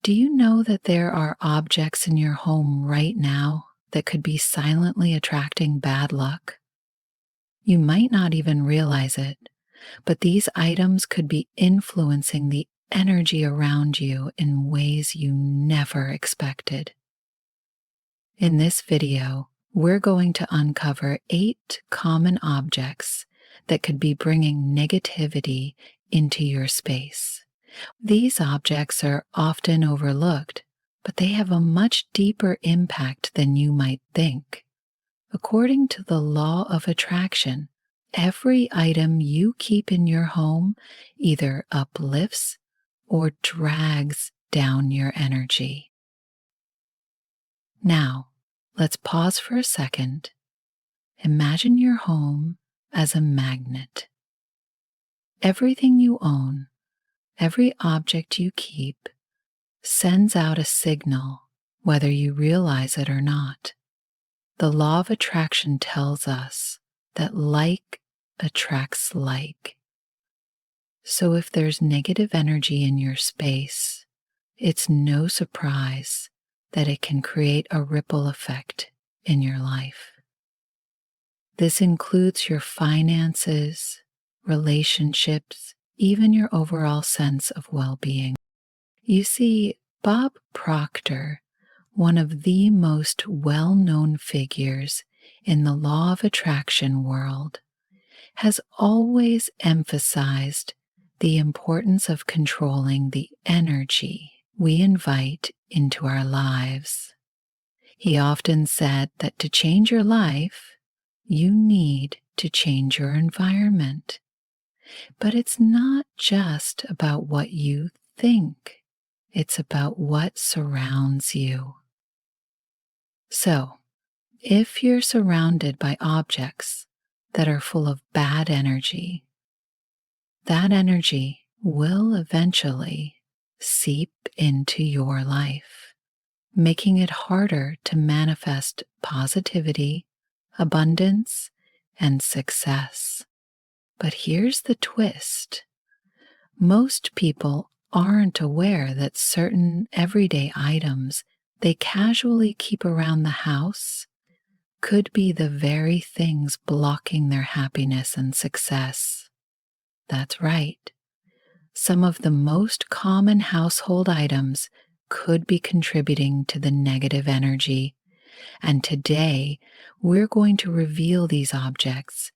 Do you know that there are objects in your home right now that could be silently attracting bad luck? You might not even realize it, but these items could be influencing the energy around you in ways you never expected. In this video, we're going to uncover 8 common objects that could be bringing negativity into your space. These objects are often overlooked, but they have a much deeper impact than you might think. According to the law of attraction, every item you keep in your home either uplifts or drags down your energy. Now, let's pause for a second. Imagine your home as a magnet. Everything you own, every object you keep, sends out a signal, whether you realize it or not. The law of attraction tells us that like attracts like. So if there's negative energy in your space, it's no surprise that it can create a ripple effect in your life. This includes your finances, relationships, even your overall sense of well-being. You see, Bob Proctor, one of the most well-known figures in the law of attraction world, has always emphasized the importance of controlling the energy we invite into our lives. He often said that to change your life, you need to change your environment. But it's not just about what you think, it's about what surrounds you. So, if you're surrounded by objects that are full of bad energy, that energy will eventually seep into your life, making it harder to manifest positivity, abundance, and success. But here's the twist. Most people aren't aware that certain everyday items they casually keep around the house could be the very things blocking their happiness and success. That's right. Some of the most common household items could be contributing to the negative energy, and today we're going to reveal these objects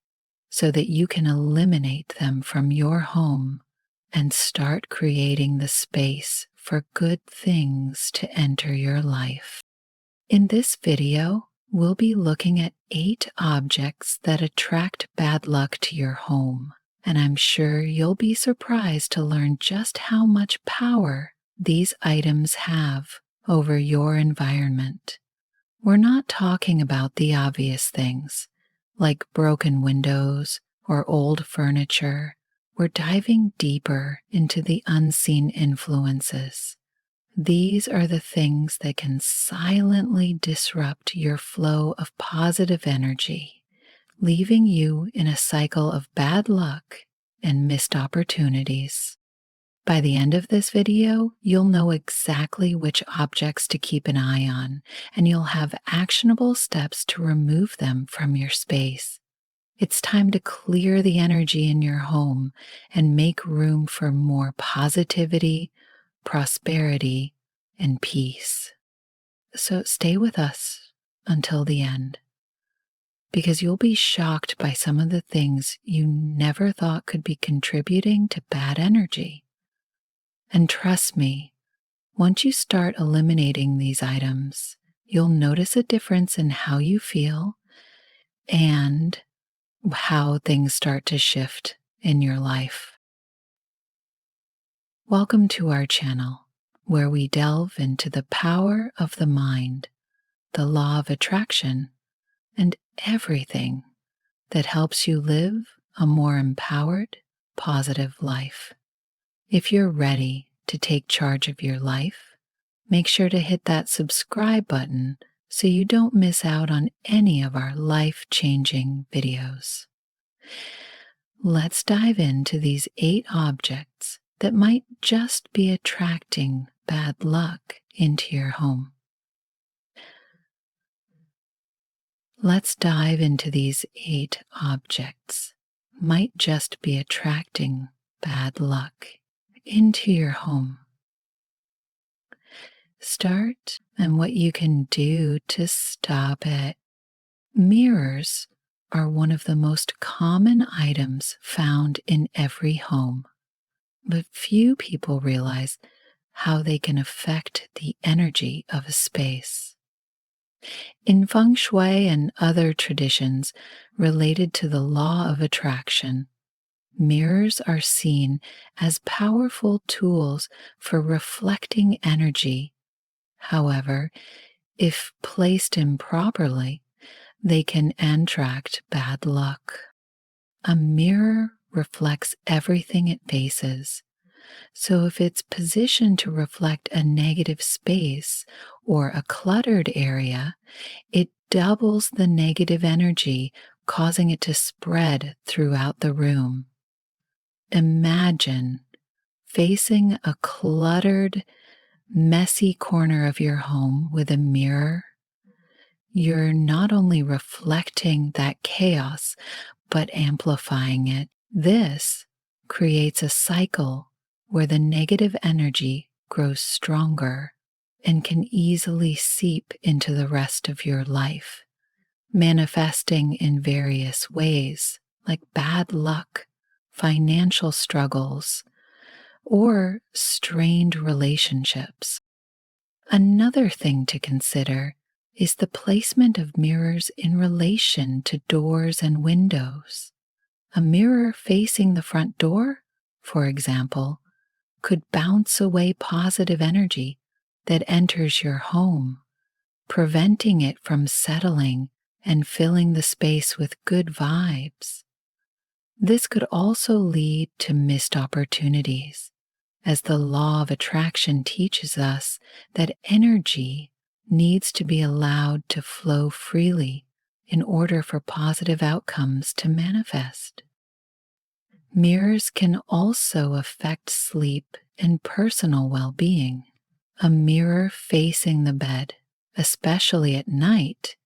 so that you can eliminate them from your home and start creating the space for good things to enter your life. In this video, we'll be looking at 8 objects that attract bad luck to your home, and I'm sure you'll be surprised to learn just how much power these items have over your environment. We're not talking about the obvious things, like broken windows or old furniture. We're diving deeper into the unseen influences. These are the things that can silently disrupt your flow of positive energy, leaving you in a cycle of bad luck and missed opportunities. By the end of this video, you'll know exactly which objects to keep an eye on, and you'll have actionable steps to remove them from your space. It's time to clear the energy in your home and make room for more positivity, prosperity, and peace. So stay with us until the end, because you'll be shocked by some of the things you never thought could be contributing to bad energy. And trust me, once you start eliminating these items, you'll notice a difference in how you feel and how things start to shift in your life. Welcome to our channel, where we delve into the power of the mind, the law of attraction, and everything that helps you live a more empowered, positive life. If you're ready to take charge of your life, make sure to hit that subscribe button so you don't miss out on any of our life-changing videos. Let's dive into these 8 objects that might just be attracting bad luck into your home. Let's dive into these 8 objects. Might just be attracting bad luck into your home. Start and what you can do to stop it. Mirrors are one of the most common items found in every home, but few people realize how they can affect the energy of a space. In feng shui and other traditions related to the law of attraction, mirrors are seen as powerful tools for reflecting energy. However, if placed improperly, they can attract bad luck. A mirror reflects everything it faces. So if it's positioned to reflect a negative space or a cluttered area, it doubles the negative energy, causing it to spread throughout the room. Imagine facing a cluttered, messy corner of your home with a mirror. You're not only reflecting that chaos, but amplifying it. This creates a cycle where the negative energy grows stronger and can easily seep into the rest of your life, manifesting in various ways like bad luck, financial struggles, or strained relationships. Another thing to consider is the placement of mirrors in relation to doors and windows. A mirror facing the front door, for example, could bounce away positive energy that enters your home, preventing it from settling and filling the space with good vibes. This could also lead to missed opportunities, as the law of attraction teaches us that energy needs to be allowed to flow freely in order for positive outcomes to manifest. Mirrors can also affect sleep and personal well-being. A mirror facing the bed, especially at night,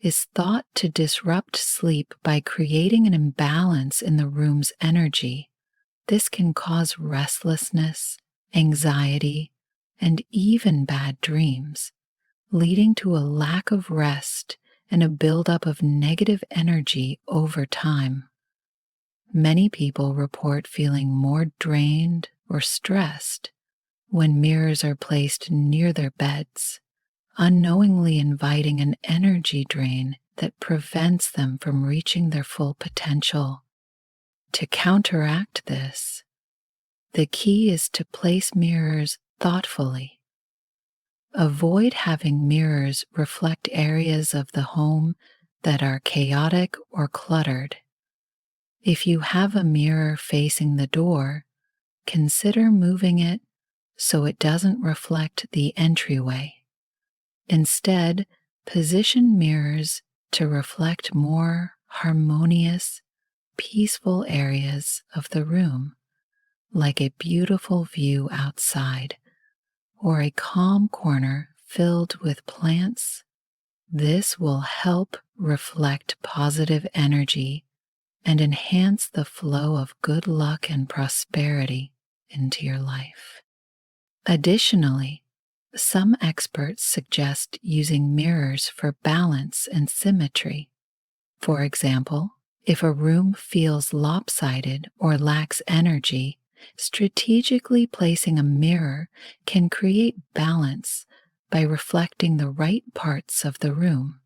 is thought to disrupt sleep by creating an imbalance in the room's energy. This can cause restlessness, anxiety, and even bad dreams, leading to a lack of rest and a buildup of negative energy over time. Many people report feeling more drained or stressed when mirrors are placed near their beds, unknowingly inviting an energy drain that prevents them from reaching their full potential. To counteract this, the key is to place mirrors thoughtfully. Avoid having mirrors reflect areas of the home that are chaotic or cluttered. If you have a mirror facing the door, consider moving it so it doesn't reflect the entryway. Instead, position mirrors to reflect more harmonious, peaceful areas of the room, like a beautiful view outside or a calm corner filled with plants. This will help reflect positive energy and enhance the flow of good luck and prosperity into your life. Additionally, some experts suggest using mirrors for balance and symmetry. For example, if a room feels lopsided or lacks energy, strategically placing a mirror can create balance by reflecting the right parts of the room.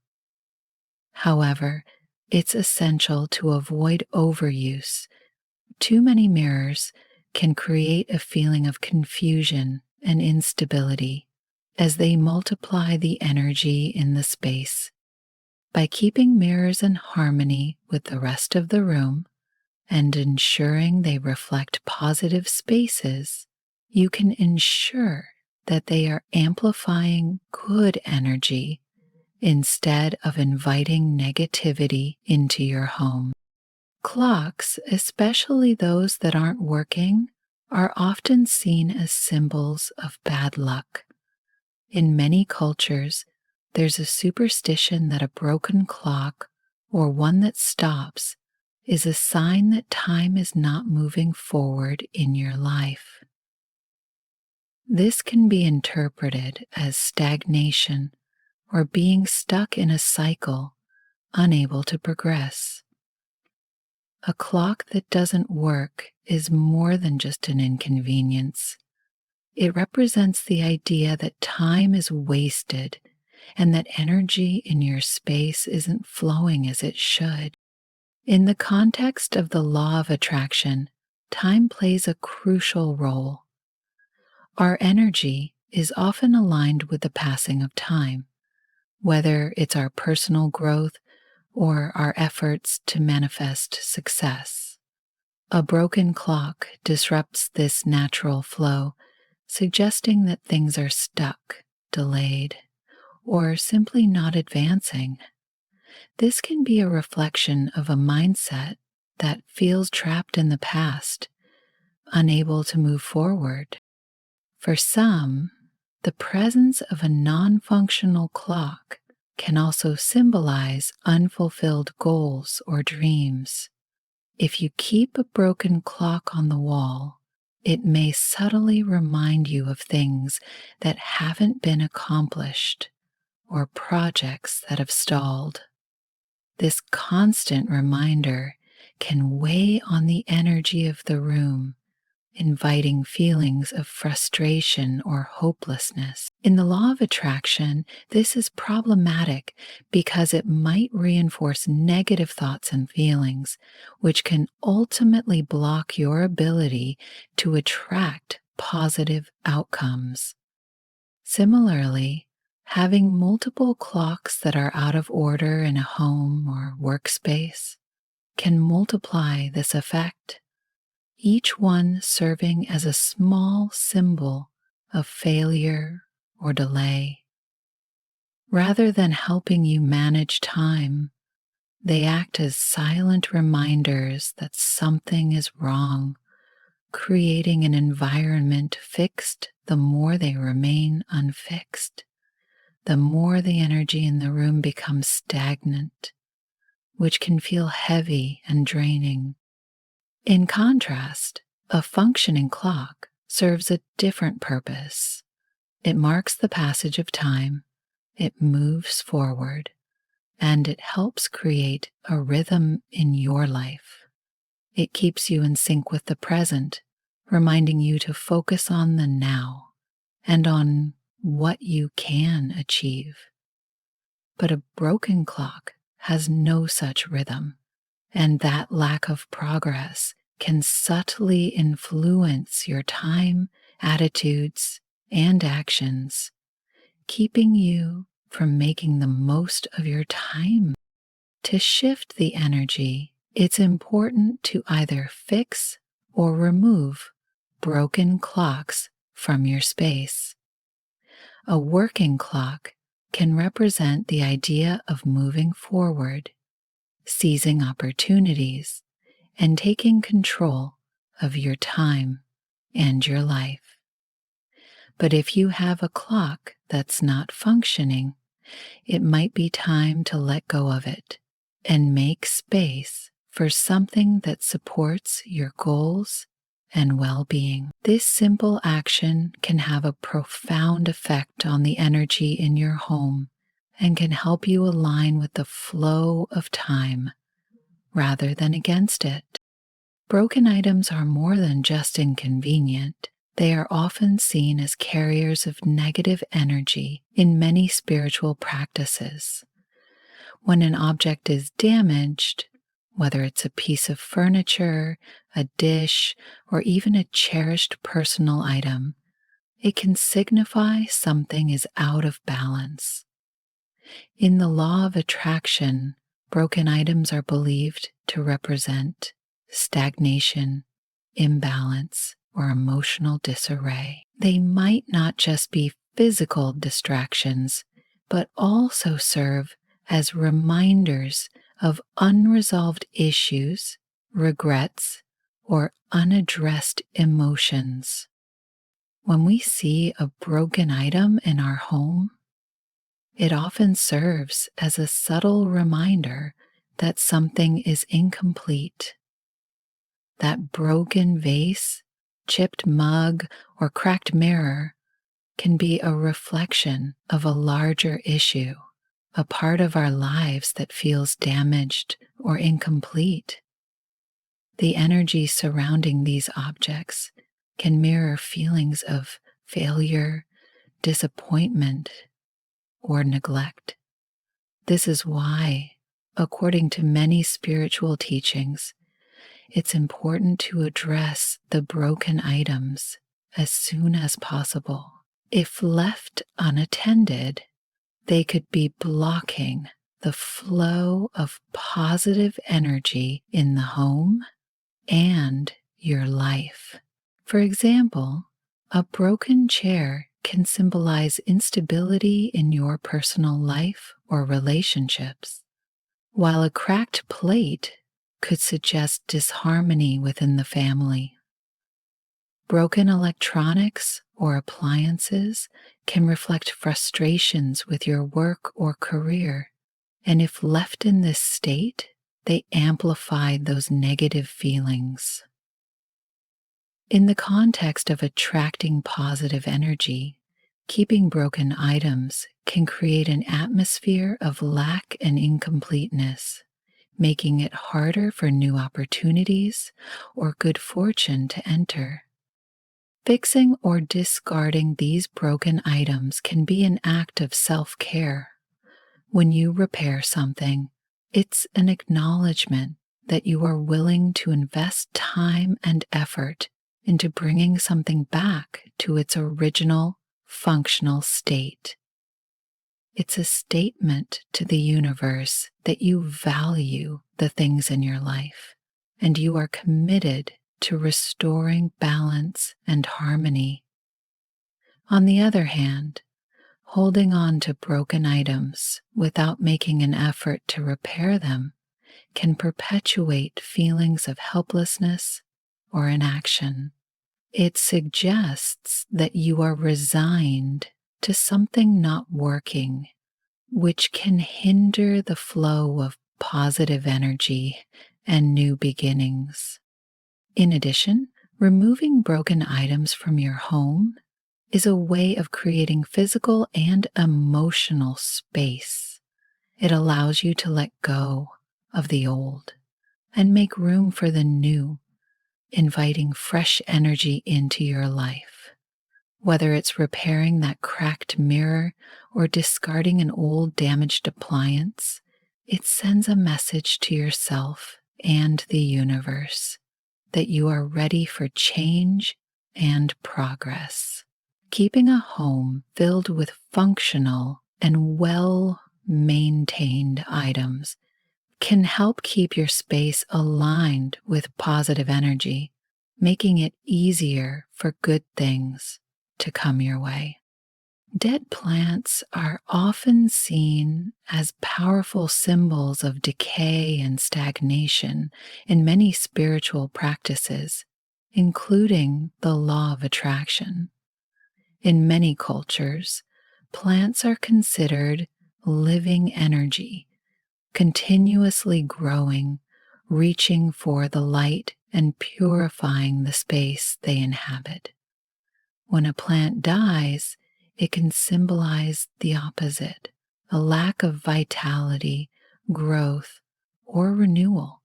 However, it's essential to avoid overuse. Too many mirrors can create a feeling of confusion and instability as they multiply the energy in the space. By keeping mirrors in harmony with the rest of the room and ensuring they reflect positive spaces, you can ensure that they are amplifying good energy instead of inviting negativity into your home. Clocks, especially those that aren't working, are often seen as symbols of bad luck. In many cultures, there's a superstition that a broken clock or one that stops is a sign that time is not moving forward in your life. This can be interpreted as stagnation or being stuck in a cycle, unable to progress. A clock that doesn't work is more than just an inconvenience. It represents the idea that time is wasted and that energy in your space isn't flowing as it should. In the context of the law of attraction, time plays a crucial role. Our energy is often aligned with the passing of time, whether it's our personal growth or our efforts to manifest success. A broken clock disrupts this natural flow, suggesting that things are stuck, delayed, or simply not advancing. This can be a reflection of a mindset that feels trapped in the past, unable to move forward. For some, the presence of a non-functional clock can also symbolize unfulfilled goals or dreams. If you keep a broken clock on the wall, it may subtly remind you of things that haven't been accomplished or projects that have stalled. This constant reminder can weigh on the energy of the room, inviting feelings of frustration or hopelessness. In the law of attraction, this is problematic because it might reinforce negative thoughts and feelings, which can ultimately block your ability to attract positive outcomes. Similarly, having multiple clocks that are out of order in a home or workspace can multiply this effect, each one serving as a small symbol of failure or delay. Rather than helping you manage time, they act as silent reminders that something is wrong, creating an environment fixed the more they remain unfixed. The more the energy in the room becomes stagnant, which can feel heavy and draining. In contrast, a functioning clock serves a different purpose. It marks the passage of time, it moves forward, and it helps create a rhythm in your life. It keeps you in sync with the present, reminding you to focus on the now and on what you can achieve. But a broken clock has no such rhythm, and that lack of progress can subtly influence your time, attitudes, and actions, keeping you from making the most of your time. To shift the energy, it's important to either fix or remove broken clocks from your space. A working clock can represent the idea of moving forward, seizing opportunities, and taking control of your time and your life. But if you have a clock that's not functioning, it might be time to let go of it and make space for something that supports your goals and well-being. This simple action can have a profound effect on the energy in your home and can help you align with the flow of time rather than against it. Broken items are more than just inconvenient. They are often seen as carriers of negative energy in many spiritual practices. When an object is damaged, whether it's a piece of furniture, a dish, or even a cherished personal item, it can signify something is out of balance. In the law of attraction, broken items are believed to represent stagnation, imbalance, or emotional disarray. They might not just be physical distractions, but also serve as reminders of unresolved issues, regrets, or unaddressed emotions. When we see a broken item in our home, it often serves as a subtle reminder that something is incomplete. That broken vase, chipped mug, or cracked mirror can be a reflection of a larger issue, a part of our lives that feels damaged or incomplete. The energy surrounding these objects can mirror feelings of failure, disappointment, or neglect. This is why, according to many spiritual teachings, it's important to address the broken items as soon as possible. If left unattended, they could be blocking the flow of positive energy in the home and your life. For example, a broken chair can symbolize instability in your personal life or relationships, while a cracked plate could suggest disharmony within the family. Broken electronics or appliances can reflect frustrations with your work or career, and if left in this state, they amplify those negative feelings. In the context of attracting positive energy, keeping broken items can create an atmosphere of lack and incompleteness, making it harder for new opportunities or good fortune to enter. Fixing or discarding these broken items can be an act of self-care. When you repair something, it's an acknowledgement that you are willing to invest time and effort into bringing something back to its original functional state. It's a statement to the universe that you value the things in your life and you are committed to restoring balance and harmony. On the other hand, holding on to broken items without making an effort to repair them can perpetuate feelings of helplessness or inaction. It suggests that you are resigned to something not working, which can hinder the flow of positive energy and new beginnings. In addition, removing broken items from your home is a way of creating physical and emotional space. It allows you to let go of the old and make room for the new, inviting fresh energy into your life. Whether it's repairing that cracked mirror or discarding an old damaged appliance, it sends a message to yourself and the universe that you are ready for change and progress. Keeping a home filled with functional and well-maintained items can help keep your space aligned with positive energy, making it easier for good things to come your way. Dead plants are often seen as powerful symbols of decay and stagnation in many spiritual practices, including the law of attraction. In many cultures, plants are considered living energy, continuously growing, reaching for the light and purifying the space they inhabit. When a plant dies, it can symbolize the opposite, a lack of vitality, growth, or renewal.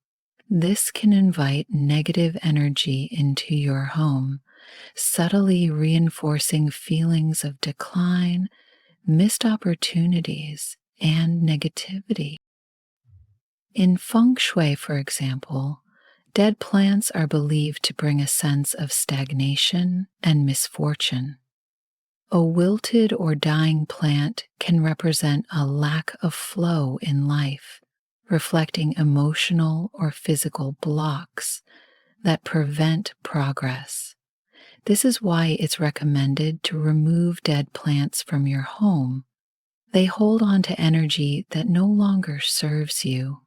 This can invite negative energy into your home, subtly reinforcing feelings of decline, missed opportunities, and negativity. In feng shui, for example, dead plants are believed to bring a sense of stagnation and misfortune. A wilted or dying plant can represent a lack of flow in life, reflecting emotional or physical blocks that prevent progress. This is why it's recommended to remove dead plants from your home. They hold on to energy that no longer serves you,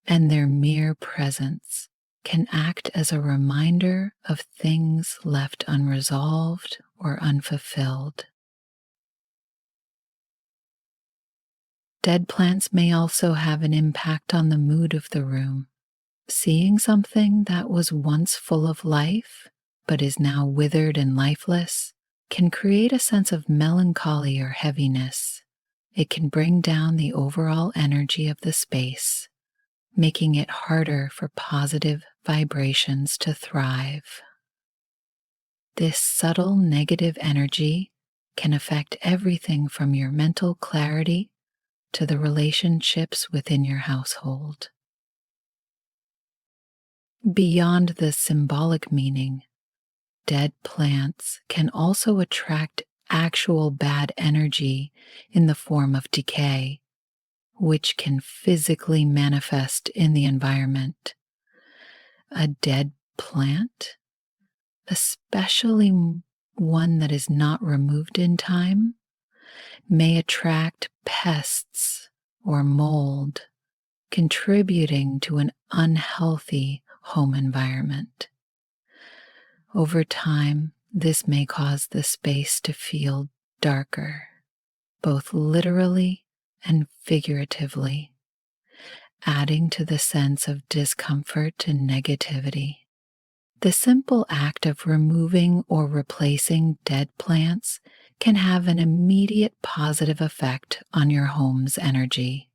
and their mere presence can act as a reminder of things left unresolved or unfulfilled. Dead plants may also have an impact on the mood of the room. Seeing something that was once full of life but is now withered and lifeless can create a sense of melancholy or heaviness. It can bring down the overall energy of the space, making it harder for positive vibrations to thrive. This subtle negative energy can affect everything from your mental clarity to the relationships within your household. Beyond the symbolic meaning, dead plants can also attract actual bad energy in the form of decay, which can physically manifest in the environment. A dead plant, especially one that is not removed in time, may attract pests or mold, contributing to an unhealthy home environment. Over time, this may cause the space to feel darker, both literally and figuratively, adding to the sense of discomfort and negativity. The simple act of removing or replacing dead plants can have an immediate positive effect on your home's energy.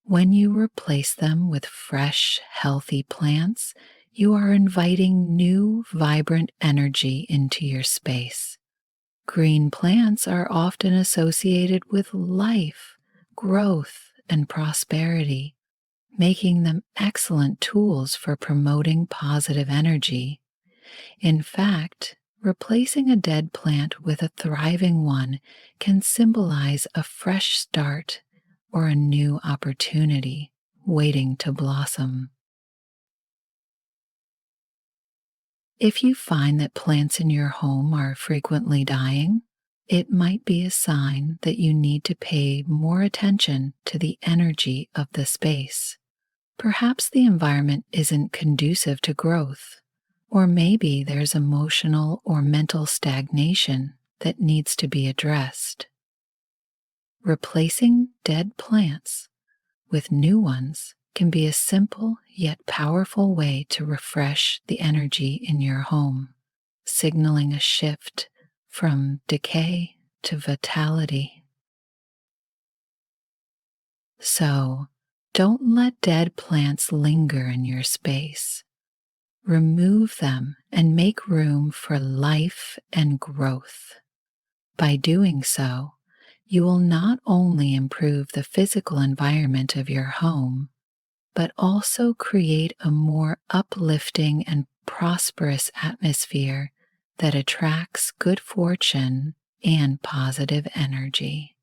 When you replace them with fresh, healthy plants, you are inviting new, vibrant energy into your space. Green plants are often associated with life, growth, and prosperity, making them excellent tools for promoting positive energy. In fact, replacing a dead plant with a thriving one can symbolize a fresh start or a new opportunity waiting to blossom. If you find that plants in your home are frequently dying, it might be a sign that you need to pay more attention to the energy of the space. Perhaps the environment isn't conducive to growth, or maybe there's emotional or mental stagnation that needs to be addressed. Replacing dead plants with new ones can be a simple yet powerful way to refresh the energy in your home, signaling a shift from decay to vitality. So, don't let dead plants linger in your space. Remove them and make room for life and growth. By doing so, you will not only improve the physical environment of your home, but also create a more uplifting and prosperous atmosphere that attracts good fortune and positive energy.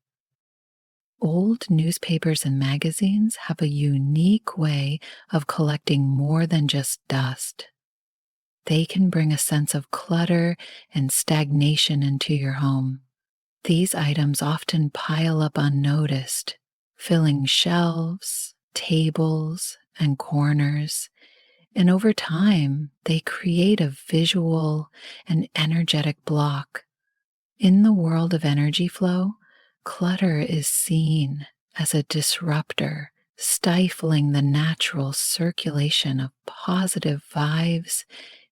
Old newspapers and magazines have a unique way of collecting more than just dust. They can bring a sense of clutter and stagnation into your home. These items often pile up unnoticed, filling shelves, tables, and corners, and over time, they create a visual and energetic block. In the world of energy flow, clutter is seen as a disruptor, stifling the natural circulation of positive vibes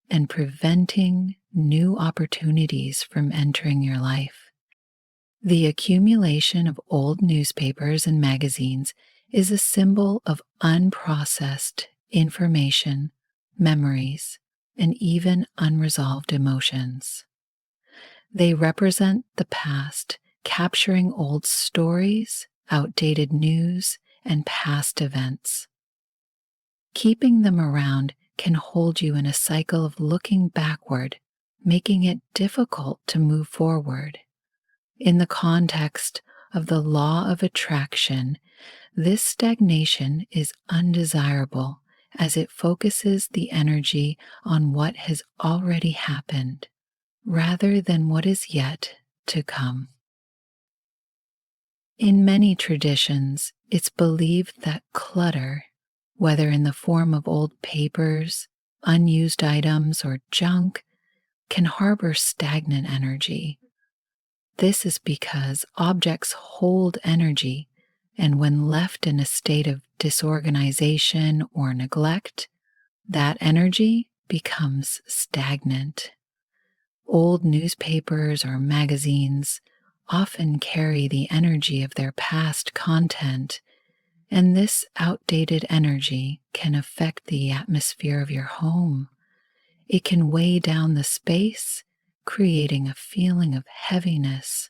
and preventing new opportunities from entering your life. The accumulation of old newspapers and magazines is a symbol of unprocessed information, memories, and even unresolved emotions. They represent the past, capturing old stories, outdated news, and past events. Keeping them around can hold you in a cycle of looking backward, making it difficult to move forward. In the context of the law of attraction, this stagnation is undesirable as it focuses the energy on what has already happened rather than what is yet to come. In many traditions, it's believed that clutter, whether in the form of old papers, unused items, or junk can harbor stagnant energy. This is because objects hold energy, and when left in a state of disorganization or neglect, that energy becomes stagnant. Old newspapers or magazines often carry the energy of their past content, and this outdated energy can affect the atmosphere of your home. It can weigh down the space, creating a feeling of heaviness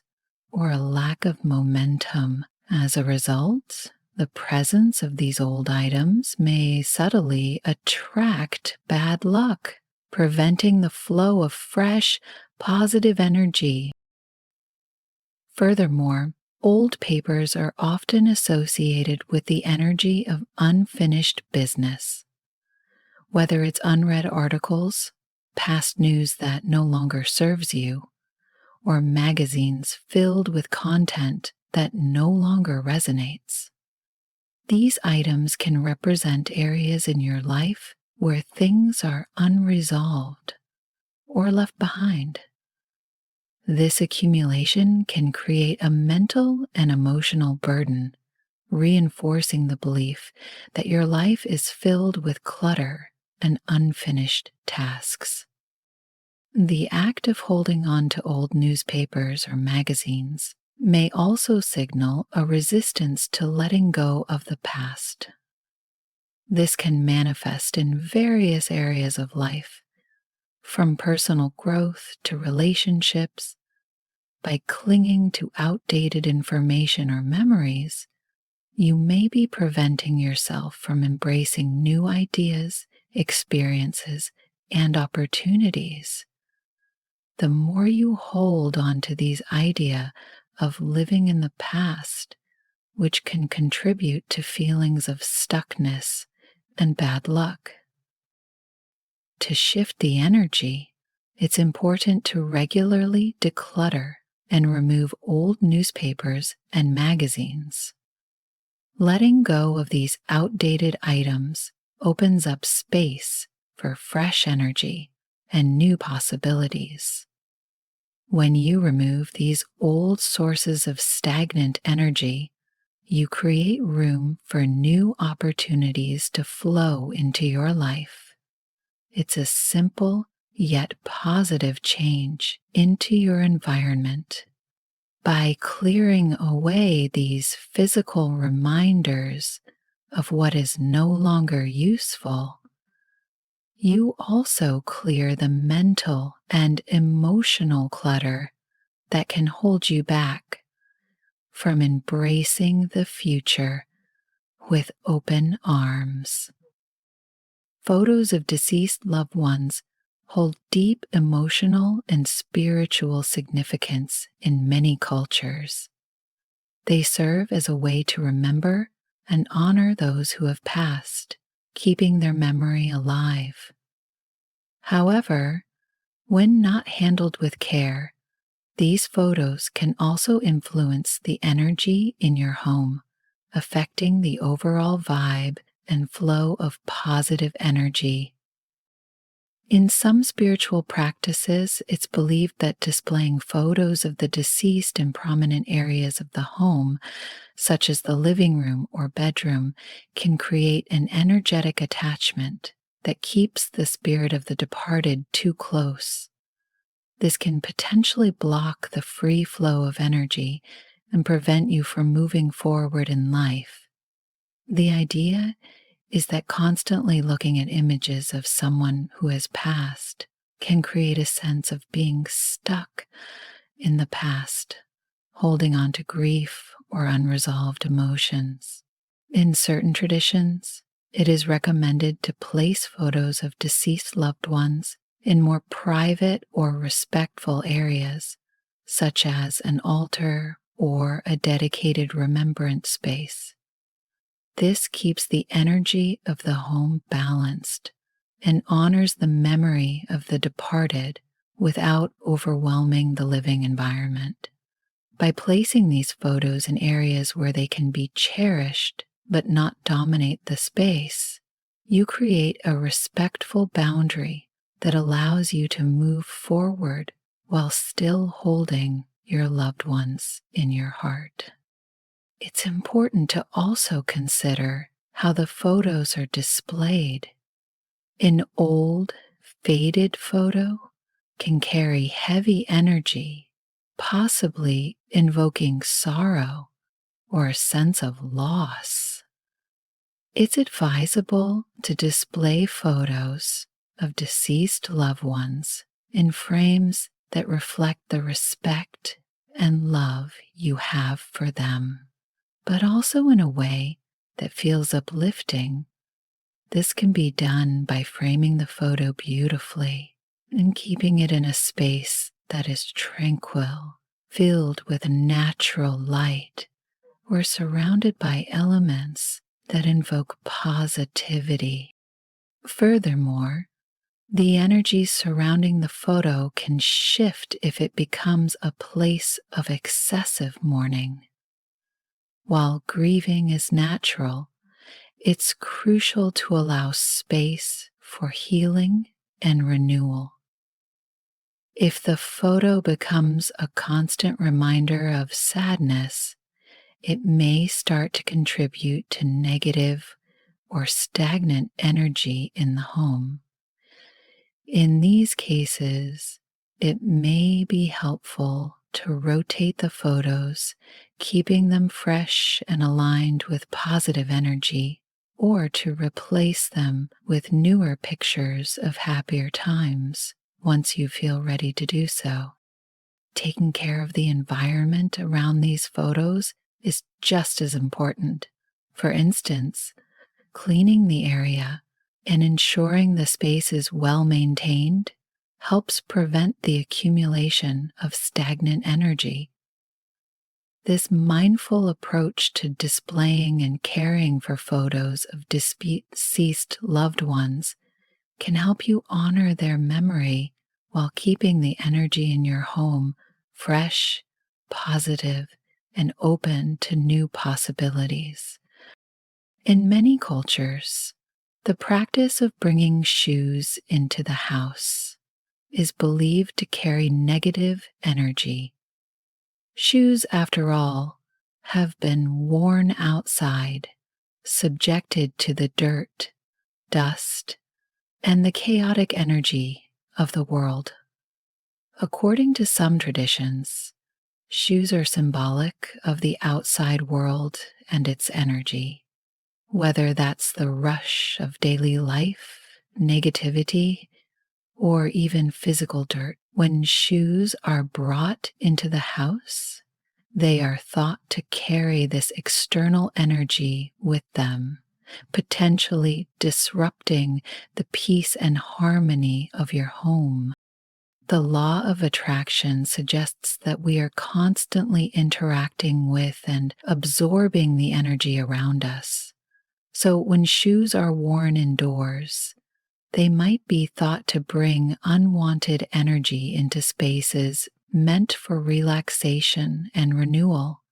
or a lack of momentum. As a result, the presence of these old items may subtly attract bad luck, preventing the flow of fresh, positive energy. Furthermore, old papers are often associated with the energy of unfinished business. Whether it's unread articles, past news that no longer serves you, or magazines filled with content that no longer resonates. These items can represent areas in your life where things are unresolved or left behind. This accumulation can create a mental and emotional burden, reinforcing the belief that your life is filled with clutter and unfinished tasks. The act of holding on to old newspapers or magazines may also signal a resistance to letting go of the past. This can manifest in various areas of life, from personal growth to relationships. By clinging to outdated information or memories, you may be preventing yourself from embracing new ideas, experiences, and opportunities. The more you hold on to these ideas of living in the past, which can contribute to feelings of stuckness and bad luck. To shift the energy, it's important to regularly declutter and remove old newspapers and magazines. Letting go of these outdated items opens up space for fresh energy and new possibilities. When you remove these old sources of stagnant energy, you create room for new opportunities to flow into your life. It's a simple yet positive change into your environment. By clearing away these physical reminders of what is no longer useful, you also clear the mental and emotional clutter that can hold you back from embracing the future with open arms. Photos of deceased loved ones hold deep emotional and spiritual significance in many cultures. They serve as a way to remember and honor those who have passed, keeping their memory alive. However, when not handled with care, these photos can also influence the energy in your home, affecting the overall vibe and flow of positive energy. In some spiritual practices, it's believed that displaying photos of the deceased in prominent areas of the home, such as the living room or bedroom, can create an energetic attachment that keeps the spirit of the departed too close. This can potentially block the free flow of energy and prevent you from moving forward in life. The idea is that constantly looking at images of someone who has passed can create a sense of being stuck in the past, holding on to grief or unresolved emotions. In certain traditions, it is recommended to place photos of deceased loved ones in more private or respectful areas, such as an altar or a dedicated remembrance space. This keeps the energy of the home balanced and honors the memory of the departed without overwhelming the living environment. By placing these photos in areas where they can be cherished but not dominate the space, you create a respectful boundary that allows you to move forward while still holding your loved ones in your heart. It's important to also consider how the photos are displayed. An old, faded photo can carry heavy energy, possibly invoking sorrow or a sense of loss. It's advisable to display photos of deceased loved ones in frames that reflect the respect and love you have for them, but also in a way that feels uplifting. This can be done by framing the photo beautifully and keeping it in a space that is tranquil, filled with natural light, or surrounded by elements that invoke positivity. Furthermore, the energy surrounding the photo can shift if it becomes a place of excessive mourning. While grieving is natural, it's crucial to allow space for healing and renewal. If the photo becomes a constant reminder of sadness, it may start to contribute to negative or stagnant energy in the home. In these cases, it may be helpful to rotate the photos, keeping them fresh and aligned with positive energy, or to replace them with newer pictures of happier times once you feel ready to do so. Taking care of the environment around these photos is just as important. For instance, cleaning the area and ensuring the space is well maintained helps prevent the accumulation of stagnant energy. This mindful approach to displaying and caring for photos of deceased loved ones can help you honor their memory while keeping the energy in your home fresh, positive, and open to new possibilities. In many cultures, the practice of bringing shoes into the house is believed to carry negative energy. Shoes, after all, have been worn outside, subjected to the dirt, dust, and the chaotic energy of the world. According to some traditions, shoes are symbolic of the outside world and its energy. Whether that's the rush of daily life, negativity, or even physical dirt. When shoes are brought into the house, they are thought to carry this external energy with them, potentially disrupting the peace and harmony of your home. The law of attraction suggests that we are constantly interacting with and absorbing the energy around us. So when shoes are worn indoors, they might be thought to bring unwanted energy into spaces meant for relaxation and renewal.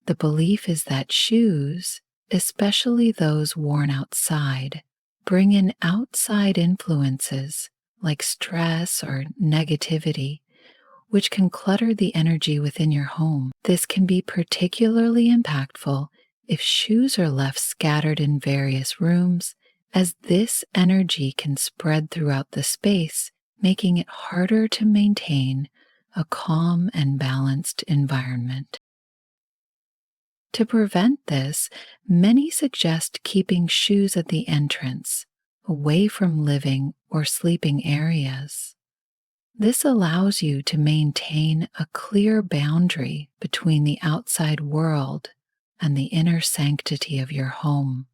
The belief is that shoes, especially those worn outside, bring in outside influences like stress or negativity, which can clutter the energy within your home. This can be particularly impactful if shoes are left scattered in various rooms, as this energy can spread throughout the space, making it harder to maintain a calm and balanced environment. To prevent this, many suggest keeping shoes at the entrance, away from living or sleeping areas. This allows you to maintain a clear boundary between the outside world and the inner sanctity of your home.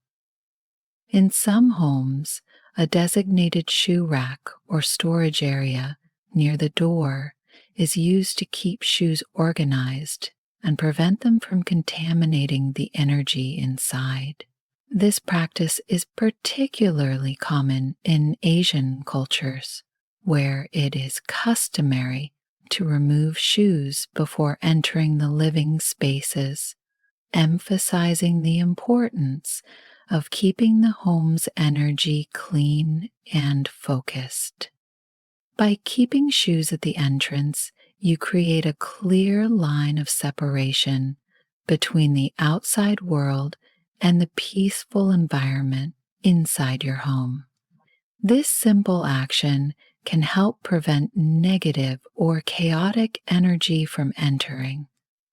In some homes, a designated shoe rack or storage area near the door is used to keep shoes organized and prevent them from contaminating the energy inside. This practice is particularly common in Asian cultures, where it is customary to remove shoes before entering the living spaces, emphasizing the importance of keeping the home's energy clean and focused. By keeping shoes at the entrance, you create a clear line of separation between the outside world and the peaceful environment inside your home. This simple action can help prevent negative or chaotic energy from entering,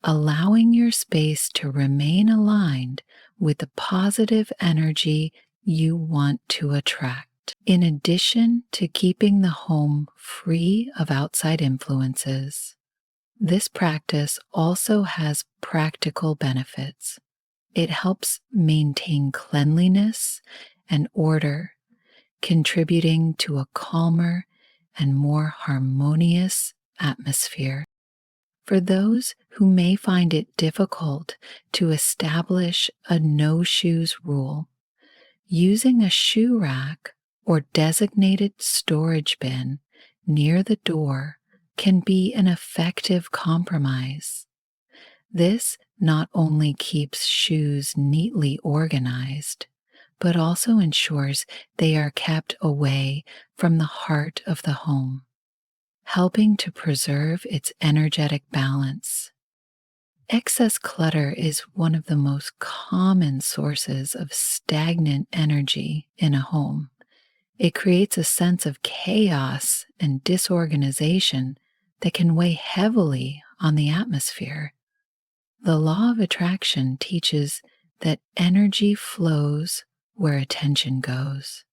allowing your space to remain aligned with the positive energy you want to attract. In addition to keeping the home free of outside influences, this practice also has practical benefits. It helps maintain cleanliness and order, contributing to a calmer and more harmonious atmosphere. For those who may find it difficult to establish a no shoes rule, using a shoe rack or designated storage bin near the door can be an effective compromise. This not only keeps shoes neatly organized, but also ensures they are kept away from the heart of the home, helping to preserve its energetic balance. Excess clutter is one of the most common sources of stagnant energy in a home. It creates a sense of chaos and disorganization that can weigh heavily on the atmosphere. The law of attraction teaches that energy flows where attention goes,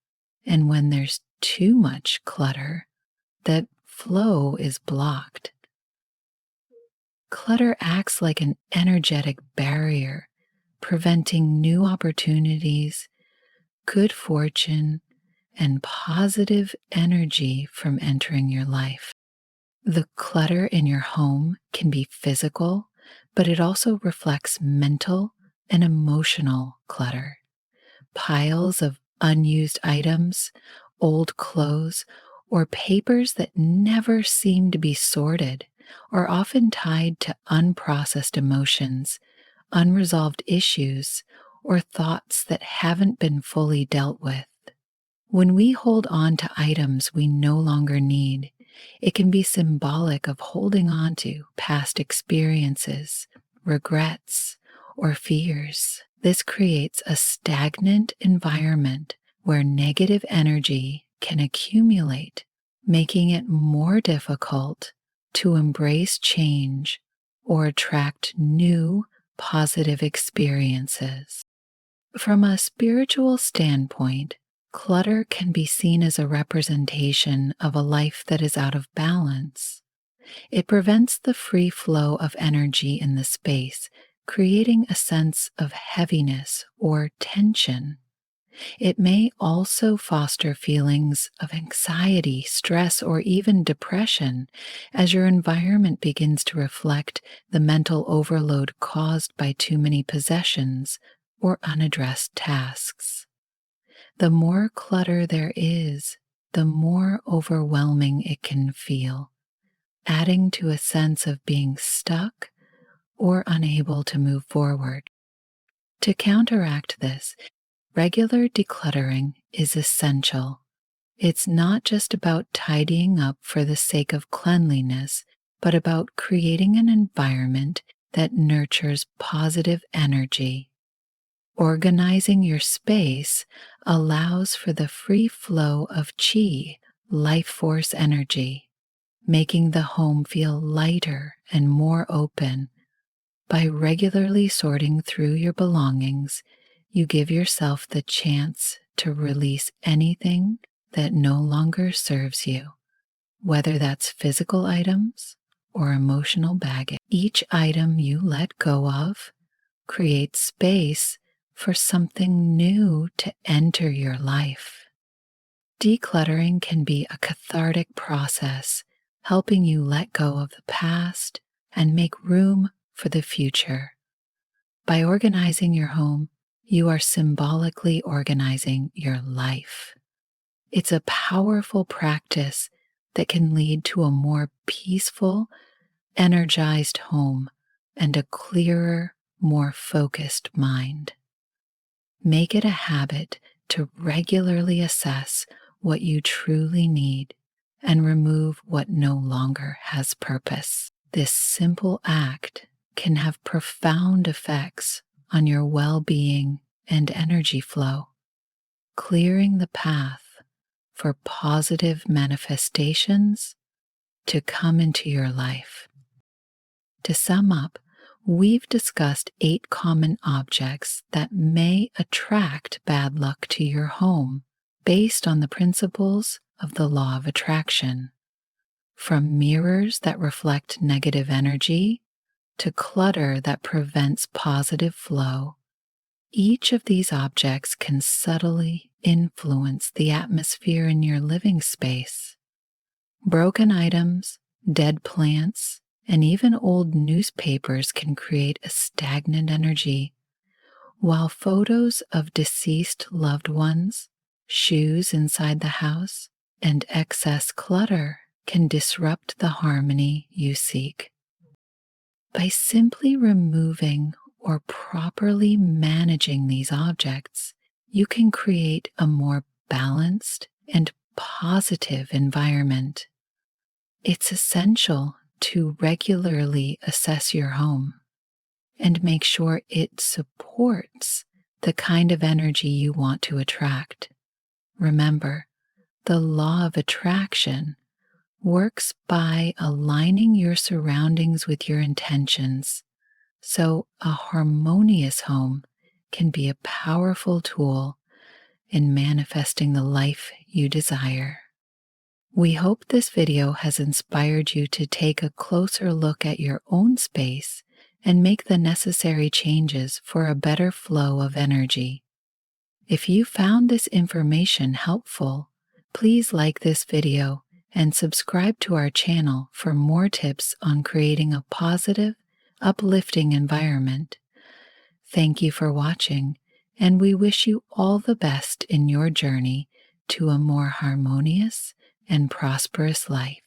and when there's too much clutter, that flow is blocked. Clutter acts like an energetic barrier, preventing new opportunities, good fortune, and positive energy from entering your life. The clutter in your home can be physical, but it also reflects mental and emotional clutter. Piles of unused items, old clothes, or papers that never seem to be sorted are often tied to unprocessed emotions, unresolved issues, or thoughts that haven't been fully dealt with. When we hold on to items we no longer need, it can be symbolic of holding on to past experiences, regrets, or fears. This creates a stagnant environment where negative energy can accumulate, making it more difficult to embrace change or attract new positive experiences. From a spiritual standpoint, clutter can be seen as a representation of a life that is out of balance. It prevents the free flow of energy in the space, creating a sense of heaviness or tension. It may also foster feelings of anxiety, stress, or even depression as your environment begins to reflect the mental overload caused by too many possessions or unaddressed tasks. The more clutter there is, the more overwhelming it can feel, adding to a sense of being stuck or unable to move forward. To counteract this, regular decluttering is essential. It's not just about tidying up for the sake of cleanliness, but about creating an environment that nurtures positive energy. Organizing your space allows for the free flow of chi, life force energy, making the home feel lighter and more open. By regularly sorting through your belongings, you give yourself the chance to release anything that no longer serves you, whether that's physical items or emotional baggage. Each item you let go of creates space for something new to enter your life. Decluttering can be a cathartic process, helping you let go of the past and make room for the future. By organizing your home, you are symbolically organizing your life. It's a powerful practice that can lead to a more peaceful, energized home and a clearer, more focused mind. Make it a habit to regularly assess what you truly need and remove what no longer has purpose. This simple act can have profound effects on your well-being and energy flow, clearing the path for positive manifestations to come into your life. To sum up, we've discussed 8 common objects that may attract bad luck to your home based on the principles of the law of attraction. From mirrors that reflect negative energy to clutter that prevents positive flow, each of these objects can subtly influence the atmosphere in your living space. Broken items, dead plants, and even old newspapers can create a stagnant energy, while photos of deceased loved ones, shoes inside the house, and excess clutter can disrupt the harmony you seek. By simply removing or properly managing these objects, you can create a more balanced and positive environment. It's essential to regularly assess your home and make sure it supports the kind of energy you want to attract. Remember, the law of attraction works by aligning your surroundings with your intentions, so a harmonious home can be a powerful tool in manifesting the life you desire. We hope this video has inspired you to take a closer look at your own space and make the necessary changes for a better flow of energy. If you found this information helpful, please like this video and subscribe to our channel for more tips on creating a positive, uplifting environment. Thank you for watching, and we wish you all the best in your journey to a more harmonious and prosperous life.